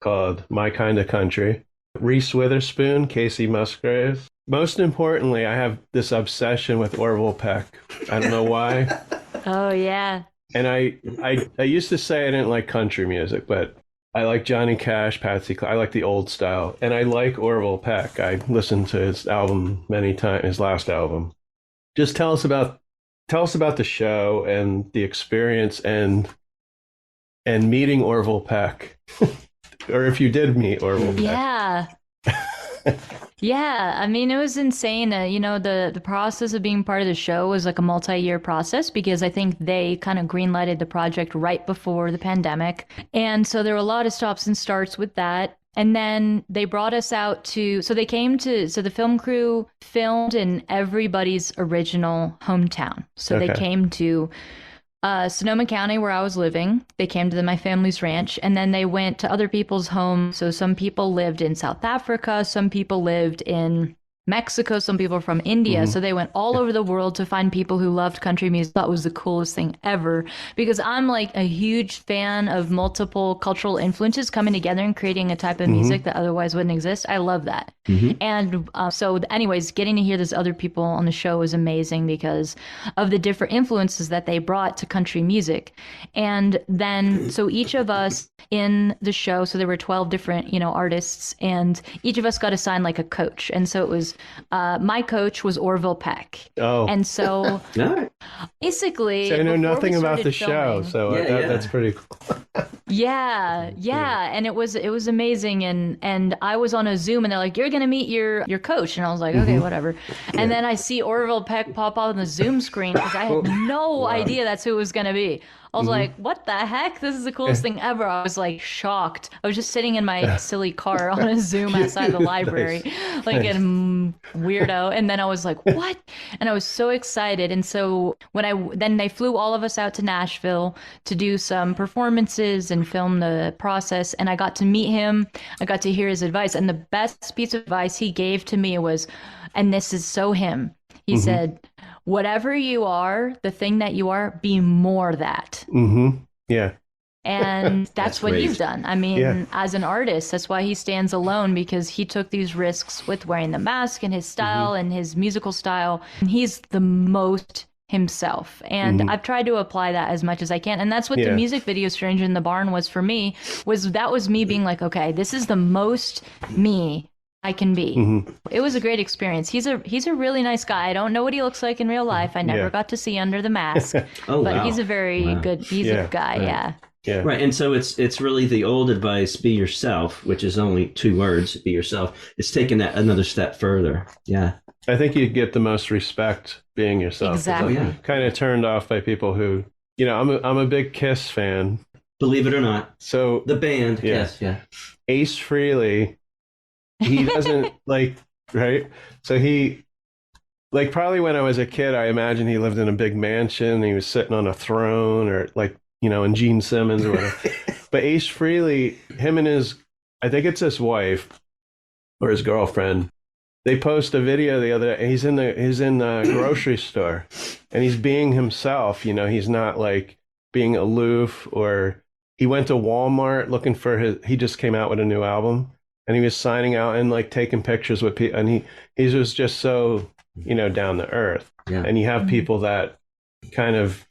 called My Kind of Country. Reese Witherspoon, Casey Musgraves. Most importantly, I have this obsession with Orville Peck. I don't know why. Oh, yeah. And I used to say I didn't like country music, but I like Johnny Cash, Patsy Cline. I like the old style. And I like Orville Peck. I listened to his album many times, his last album. Just tell us about the show and the experience and meeting Orville Peck. Or if you did meet Orville Peck. Yeah. Yeah, I mean, it was insane. The process of being part of the show was like a multi-year process because I think they kind of greenlighted the project right before the pandemic. And so there were a lot of stops and starts with that. And then they brought us out so the film crew filmed in everybody's original hometown. So they came to Sonoma County, where I was living. They came to my family's ranch, and then they went to other people's homes. So some people lived in South Africa, some people lived in Mexico, some people from India. So they went all over the world to find people who loved country music. That was the coolest thing ever because I'm like a huge fan of multiple cultural influences coming together and creating a type of music that otherwise wouldn't exist. I love that. And so anyways, getting to hear these other people on the show was amazing because of the different influences that they brought to country music. And then, so each of us in the show, so there were 12 different, artists, and each of us got assigned like a coach. And so it was my coach was Orville Peck. Oh. And so basically, so I know nothing about the show, so that's pretty cool. Yeah. And it was amazing. And I was on a Zoom and they're like, you're going to meet your coach. And I was like, okay, whatever. And then I see Orville Peck pop up on the Zoom screen because I had no idea that's who it was going to be. I was like, what the heck? This is the coolest thing ever. I was like shocked. I was just sitting in my silly car on a Zoom outside the library, like a weirdo. And then I was like, what? And I was so excited. And so then they flew all of us out to Nashville to do some performances and film the process. And I got to meet him. I got to hear his advice. And the best piece of advice he gave to me was, and this is so him, he said, whatever you are, the thing that you are, be more that. Yeah. And that's what great. he's done. I mean, as an artist, that's why he stands alone, because he took these risks with wearing the mask and his style and his musical style. And he's the most himself. And I've tried to apply that as much as I can. And that's what the music video Stranger in the Barn was for me, was me being like, okay, this is the most me I can be. It was a great experience. He's a really nice guy. I don't know what he looks like in real life. I never got to see under the mask. But he's a very good, he's a guy. Right. Yeah. Right. And so it's really the old advice, be yourself, which is only 2 words, be yourself. It's taking that another step further. Yeah. I think you get the most respect being yourself. Exactly. I'm kind of turned off by people who, I'm a big Kiss fan. Believe it or not. So The band. Yeah. Yes. Yeah. Ace Frehley, he doesn't right? So he, probably when I was a kid, I imagine he lived in a big mansion. He was sitting on a throne, or in Gene Simmons or whatever. But Ace Frehley, him and I think it's his wife or his girlfriend, they post a video the other day. He's in the grocery store, and he's being himself. He's not being aloof, or he went to Walmart looking for he just came out with a new album, and he was signing out and taking pictures with people, and he was just so down to earth. Yeah. And you have people that kind of,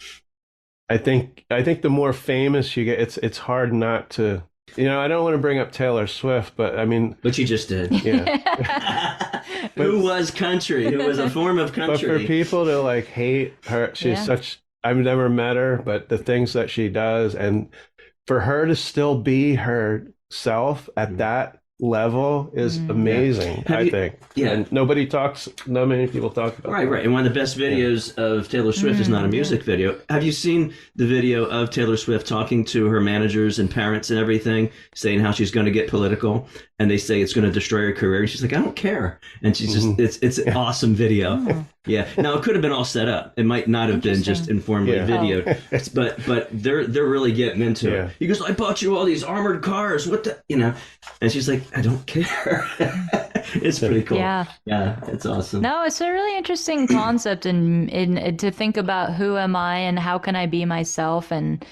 I think the more famous you get, it's hard not to. I don't want to bring up Taylor Swift, but I mean, But you just did. yeah. Who was country? Who was a form of country? But for people to hate her, she's such. I've never met her, but the things that she does, and for her to still be herself at that level is amazing. I think. Yeah. And not many people talk about. Right, that. right. And one of the best videos of Taylor Swift is not a music video. Have you seen the video of Taylor Swift talking to her managers and parents and everything, saying how she's going to get political, and they say it's going to destroy her career, and she's like, I don't care. And she's just, it's an awesome video. Yeah. Now it could have been all set up. It might not have been just informally videoed, but they're really getting into it. He goes, I bought you all these armored cars. What the, and she's like, I don't care. It's pretty cool. Yeah, it's awesome. No, it's a really interesting concept, and to think about who am I and how can I be myself, and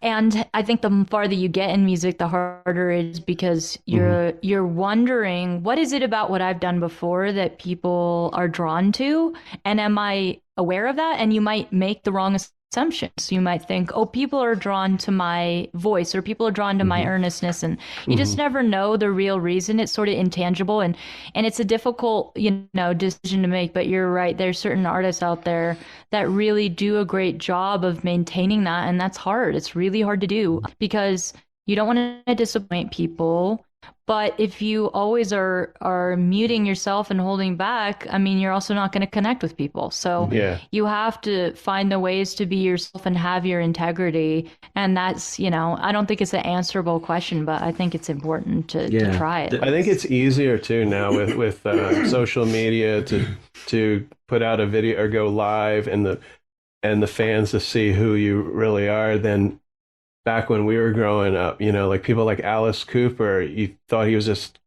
I think the farther you get in music, the harder it is, because you're wondering, what is it about what I've done before that people are drawn to, and am I aware of that? And you might make the wrong assumptions. You might think, oh, people are drawn to my voice, or people are drawn to my earnestness, and you just never know the real reason. It's sort of intangible, and it's a difficult decision to make. But you're right, there's certain artists out there that really do a great job of maintaining that, and that's hard. It's really hard to do, because you don't want to disappoint people. But if you always are muting yourself and holding back, I mean, you're also not going to connect with people. So you have to find the ways to be yourself and have your integrity. And that's, I don't think it's an answerable question, but I think it's important to try it. I think it's easier too now with social media to put out a video or go live, and the fans to see who you really are than back when we were growing up. People like Alice Cooper, you thought he was just,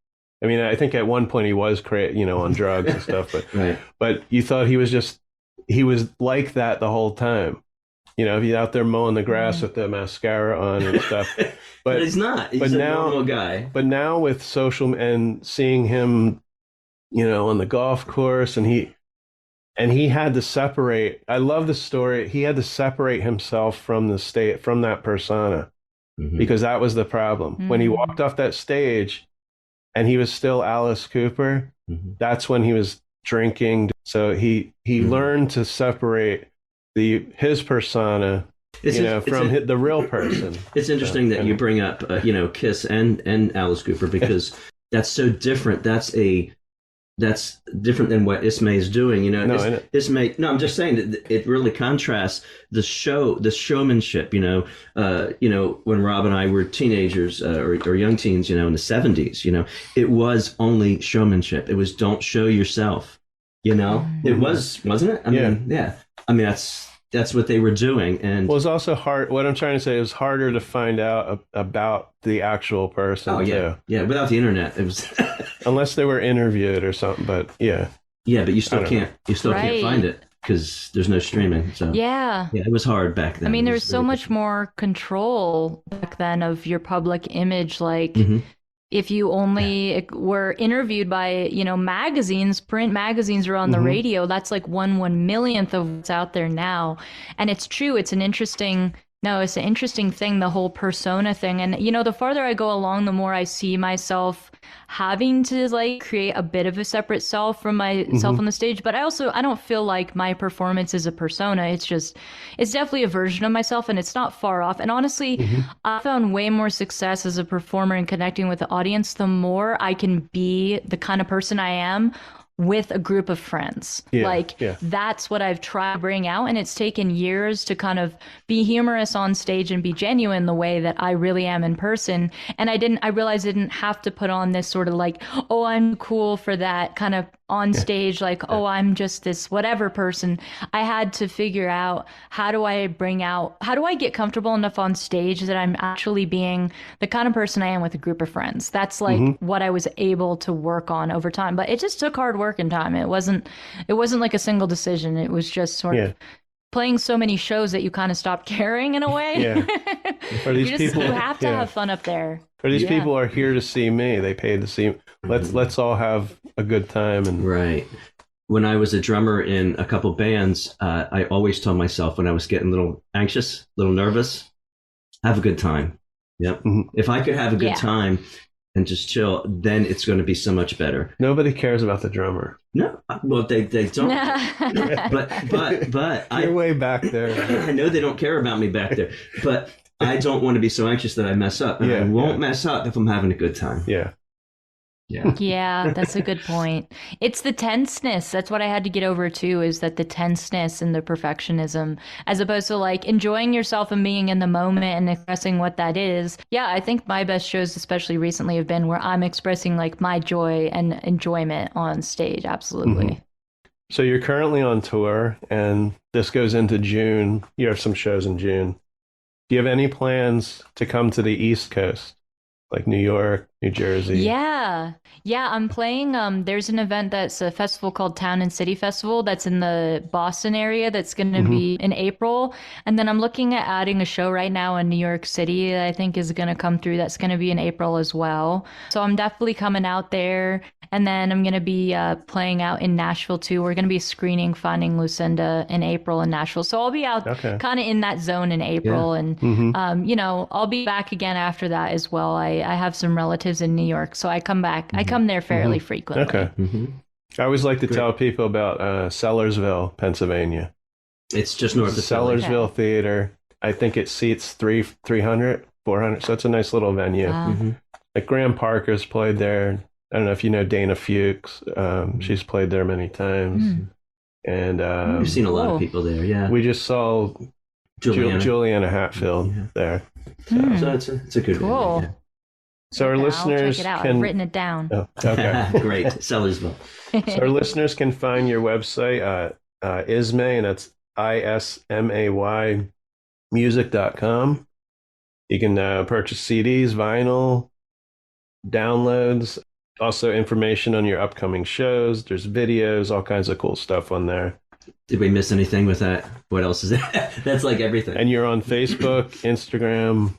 I mean, I think at one point he was on drugs and stuff, but but you thought he was like that the whole time. If he's out there mowing the grass with the mascara on and stuff. But he's not. He's a normal guy. But now with social and seeing him, on the golf course, and he had to separate. I love the story. He had to separate himself from that persona, because that was the problem. When he walked off that stage and he was still Alice Cooper, that's when he was drinking. So he learned to separate his persona, from the real person. It's interesting that you bring up, Kiss and Alice Cooper, because that's so different. that's different than what Ismay is doing. No, Ismay. No, I'm just saying that it really contrasts the showmanship. When Rob and I were teenagers or young teens, in the '70s, it was only showmanship. It was don't show yourself. It wasn't it? I mean, yeah. I mean, that's what they were doing. And well, it's also hard. What I'm trying to say is harder to find out about the actual person. Oh yeah, too. Yeah. Without the internet, it was unless they were interviewed or something. But yeah, but you still can't. You still Right. can't find it because there's no streaming. So Yeah. it was hard back then. I mean, It there was was so very much different. more control back then of your public image. Like, Mhm. if you only were interviewed by, magazines, print magazines, or on the radio, that's like 1/1 millionth of what's out there now. And it's true. It's an interesting thing, the whole persona thing. And, the farther I go along, the more I see myself having to like create a bit of a separate self from myself on the stage. But I don't feel like my performance is a persona. It's definitely a version of myself, and it's not far off. And honestly, I found way more success as a performer in connecting with the audience the more I can be the kind of person I am with a group of friends. That's what I've tried to bring out, and it's taken years to kind of be humorous on stage and be genuine the way that I really am in person. And I realized I didn't have to put on this sort of like, oh, I'm cool for that kind of on stage, like, oh, I'm just this whatever person. I had to figure out how do I get comfortable enough on stage that I'm actually being the kind of person I am with a group of friends. That's like what I was able to work on over time. But it just took hard work and time. It wasn't like a single decision. It was just sort of playing so many shows that you kind of stopped caring in a way. Yeah. Or these people, you have to have fun up there. Or these people are here to see me. They paid to see. Let's all have a good time. And Right. When I was a drummer in a couple bands, I always told myself when I was getting a little anxious, a little nervous, have a good time. Yep. If I could have a good time and just chill, then it's going to be so much better. Nobody cares about the drummer. No, well, they don't. but You're way back there. I know they don't care about me back there, but I don't want to be so anxious that I mess up. And I won't mess up if I'm having a good time. Yeah. Yeah, that's a good point. It's the tenseness. That's what I had to get over too, is that the tenseness and the perfectionism, as opposed to like enjoying yourself and being in the moment and expressing what that is. Yeah, I think my best shows, especially recently, have been where I'm expressing like my joy and enjoyment on stage. Absolutely. So you're currently on tour, and this goes into June. You have some shows in June. Do you have any plans to come to the East Coast? Like New York, New Jersey. Yeah, I'm playing. There's an event that's a festival called Town and City Festival that's in the Boston area that's going to be in April. And then I'm looking at adding a show right now in New York City that I think is going to come through. That's going to be in April as well. So I'm definitely coming out there. And then I'm going to be playing out in Nashville too. We're going to be screening Finding Lucinda in April in Nashville. So I'll be out kind of in that zone in April. And, I'll be back again after that as well. I have some relatives in New York, so I come back. I come there fairly frequently. Okay. I always like to tell people about Sellersville, Pennsylvania. It's just north of Sellersville Theater. I think it seats 300, 400. So it's a nice little venue. Wow. Like Graham Parker's played there. I don't know if you know Dana Fuchs. She's played there many times. And we've seen a lot of people there. Yeah, we just saw Juliana Hatfield there. So it's a good cool. venue, yeah. So our listeners I'll check it out. can I've written it down. Oh, okay. Great. Sellersville. So our listeners can find your website, Ismay, and that's ISMAY music.com. You can purchase CDs, vinyl, downloads, also information on your upcoming shows. There's videos, all kinds of cool stuff on there. Did we miss anything with that? What else is there? That's like everything. And you're on Facebook, Instagram,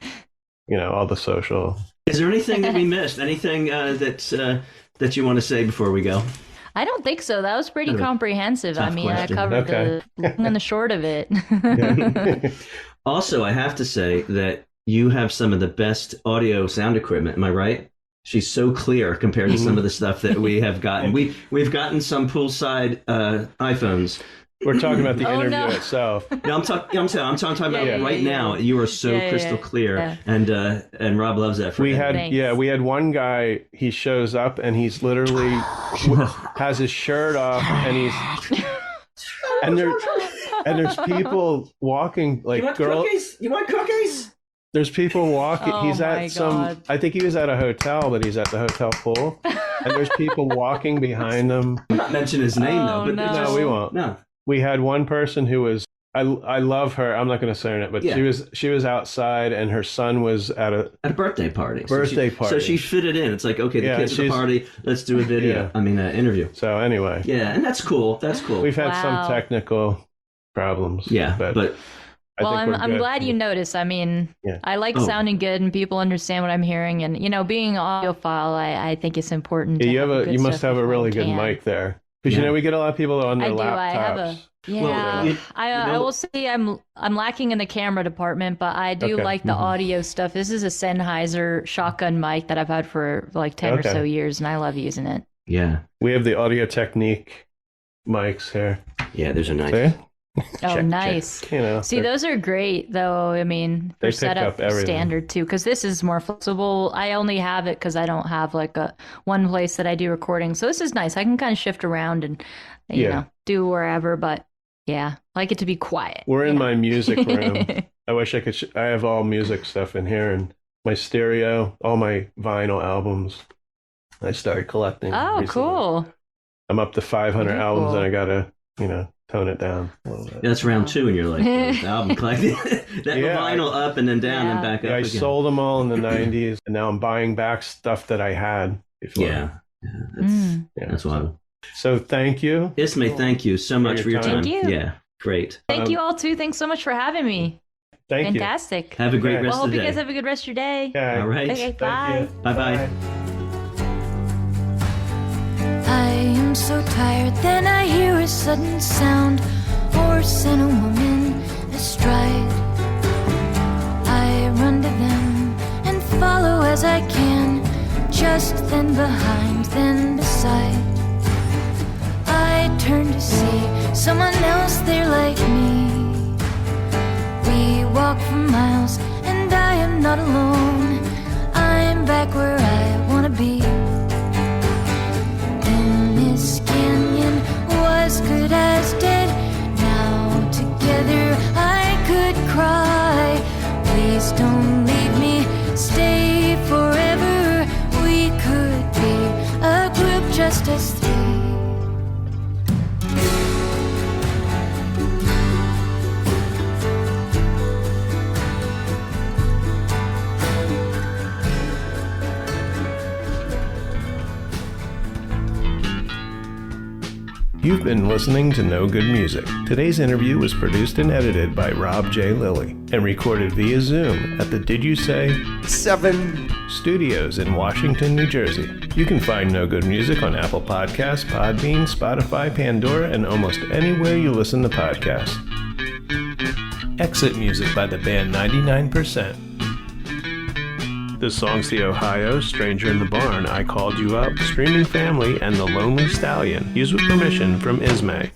all the social. Is there anything that we missed? Anything that you want to say before we go? I don't think so. That was pretty comprehensive. I mean, question. I covered the long and the short of it. Also, I have to say that you have some of the best audio sound equipment. Am I right? She's so clear compared to some of the stuff that we have gotten. We've gotten some poolside iPhones, We're talking about the Oh, interview no. itself. No, I'm talking about Yeah, right yeah, now. yeah. You are so Yeah, crystal yeah, clear, yeah. and Rob loves that. For We him. had Thanks. we had one guy. He shows up and he's literally has his shirt off and he's and there's people walking like cookies? You want cookies? There's people walking. Oh He's my at some. God. I think he was at a hotel, but he's at the hotel pool, and there's people walking behind him. I'm not mentioning his name Oh, though, but no. No, we won't. No. We had one person who was. I love her. I'm not going to say her name, but Yeah. she was outside, and her son was at a. At a birthday party. Birthday So party. she fit it in. It's like, okay, the Yeah, kids at the she's- party. Let's do a video. Yeah. I mean, interview. So anyway, Yeah, and that's cool. That's cool. we've had Wow. some technical problems. yeah, but I Well, think we're I'm good. glad you noticed. I mean, Yeah. I like Oh. sounding good and people understand what I'm hearing. And, being an audiophile, I think it's important. Yeah, to you have the a. good You must stuff have a before really we good can. mic there, because Yeah. we get a lot of people on their I do. laptops. I have a. Yeah, Well, you I know- will say I'm lacking in the camera department, but I do Okay. like the audio stuff. This is a Sennheiser shotgun mic that I've had for like 10 or Okay. so years, and I love using it. yeah, We have the Audio Technique mics here. yeah. There's a nice. See? Oh, Check. nice. You know, See, they're- those are great, though. I mean, They they're pick set up up everything. standard too, because this is more flexible. I only have it because I don't have like a one place that I do recording. So this is nice. I can kind of shift around and Yeah. do wherever. But yeah, I like it to be quiet. We're in you my music know? room. I wish I could. I have all music stuff in here and my stereo, all my vinyl albums. I started collecting. Oh, recently. cool. I'm up to 500 Very albums, cool. and I gotta, tone it down a little bit. That's round 2, and you're like the album collecting that Yeah, vinyl up and then down and Yeah. back Yeah, up I again. sold them all in the 90s, and now I'm buying back stuff that I had before. Yeah, that's Mm. that's wild. So thank you. Ismay, Cool. thank you so much your for your time. time. Thank you. Yeah, great. Thank you all too. Thanks so much for having me. Thank Fantastic. Have a great Okay. rest Well, of hope the you day. guys have a good rest of your day. you. Okay. All right. Okay, Thank bye. you. Bye-bye. I am so tired, then I hear a sudden sound, horse and a woman astride. I run to them and follow as I can, just then behind, then beside. I turn to see someone else there like me. We walk for miles and I am not alone. I'm back where I wanna be. This canyon was good as dead. Now together I could cry. Please don't leave me, stay forever. We could be a group just as three. You've been listening to No Good Music. Today's interview was produced and edited by Rob J. Lilly and recorded via Zoom at the Did You Say 7 Studios in Washington, New Jersey. You can find No Good Music on Apple Podcasts, Podbean, Spotify, Pandora, and almost anywhere you listen to podcasts. Exit music by the band 99%. The songs The Ohio, Stranger in the Barn, I Called You Up, Streaming Family, and The Lonely Stallion, used with permission from Ismay.